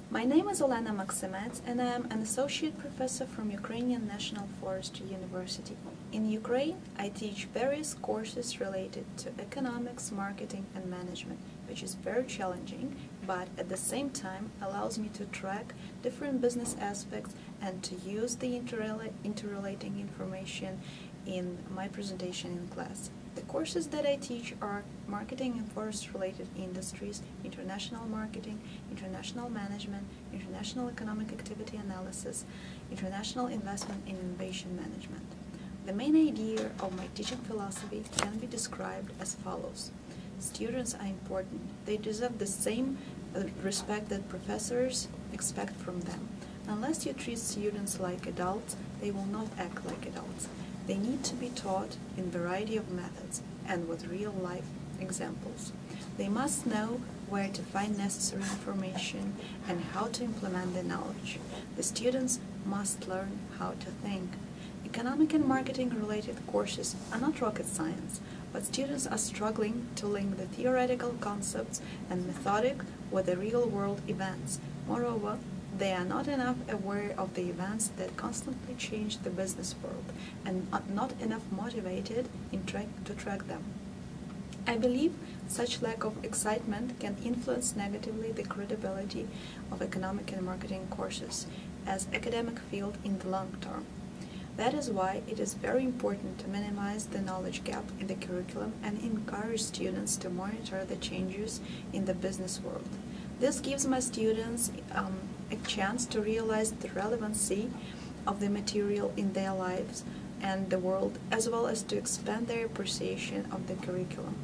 My name is Olena Maksimets, and I am an associate professor from Ukrainian National Forestry University. In Ukraine, I teach various courses related to economics, marketing, and management, which is very challenging, but at the same time allows me to track different business aspects and to use the interrelating information in my presentation in class. The courses that I teach are marketing and forest-related industries, international marketing, international management, international economic activity analysis, international investment and innovation management. The main idea of my teaching philosophy can be described as follows. Students are important. They deserve the same respect that professors expect from them. Unless you treat students like adults, they will not act like adults. They need to be taught in a variety of methods and with real-life examples. They must know where to find necessary information and how to implement the knowledge. The students must learn how to think. Economic and marketing-related courses are not rocket science, but students are struggling to link the theoretical concepts and methodic with the real-world events. Moreover, they are not enough aware of the events that constantly change the business world and are not enough motivated to track them. I believe such lack of excitement can influence negatively the credibility of economic and marketing courses as academic field in the long term. That is why it is very important to minimize the knowledge gap in the curriculum and encourage students to monitor the changes in the business world. This gives my students a chance to realize the relevancy of the material in their lives and the world, as well as to expand their appreciation of the curriculum.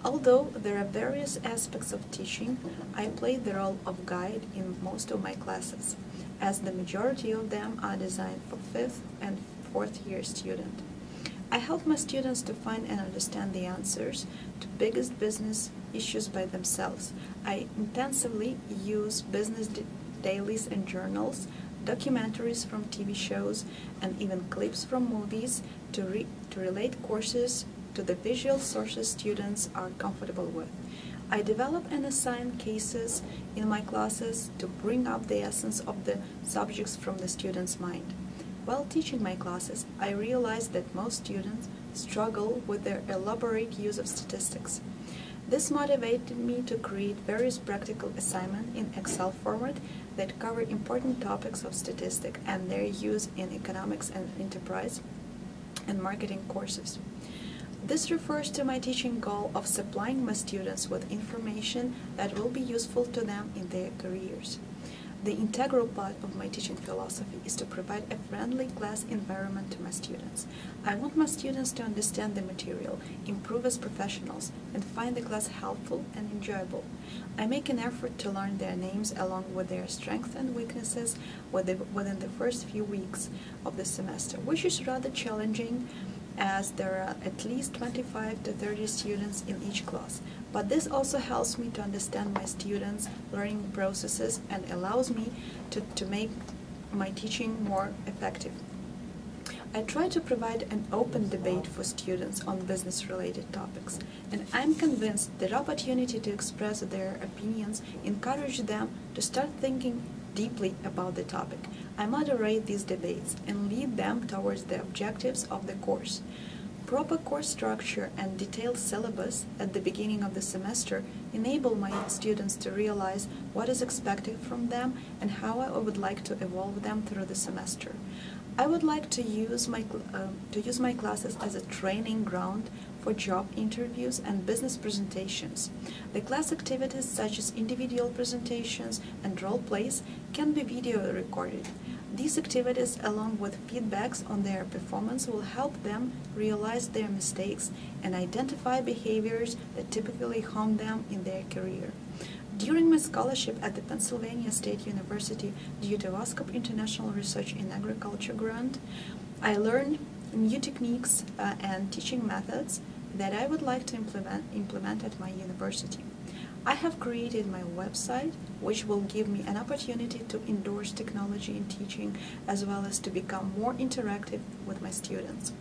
Although there are various aspects of teaching, I play the role of guide in most of my classes, as the majority of them are designed for 5th and 4th year students. I help my students to find and understand the answers to biggest business issues by themselves. I intensively use business dailies and journals, documentaries from TV shows, and even clips from movies to relate courses to the visual sources students are comfortable with. I develop and assign cases in my classes to bring up the essence of the subjects from the student's mind. While teaching my classes, I realized that most students struggle with their elaborate use of statistics. This motivated me to create various practical assignments in Excel format that cover important topics of statistics and their use in economics and enterprise and marketing courses. This refers to my teaching goal of supplying my students with information that will be useful to them in their careers. The integral part of my teaching philosophy is to provide a friendly class environment to my students. I want my students to understand the material, improve as professionals, and find the class helpful and enjoyable. I make an effort to learn their names along with their strengths and weaknesses within the first few weeks of the semester, which is rather challenging as there are at least 25 to 30 students in each class. But this also helps me to understand my students' learning processes and allows me to make my teaching more effective. I try to provide an open debate for students on business-related topics, and I'm convinced that opportunity to express their opinions encourage them to start thinking deeply about the topic. I moderate these debates and lead them towards the objectives of the course. Proper course structure and detailed syllabus at the beginning of the semester enable my students to realize what is expected from them and how I would like to evolve them through the semester. I would like to use my classes as a training ground for job interviews and business presentations. The class activities such as individual presentations and role plays can be video recorded. These activities, along with feedbacks on their performance, will help them realize their mistakes and identify behaviors that typically harm them in their career. During my scholarship at the Pennsylvania State University due to VASCOP International Research in Agriculture grant, I learned new techniques and teaching methods that I would like to implement at my university. I have created my website, which will give me an opportunity to endorse technology in teaching as well as to become more interactive with my students.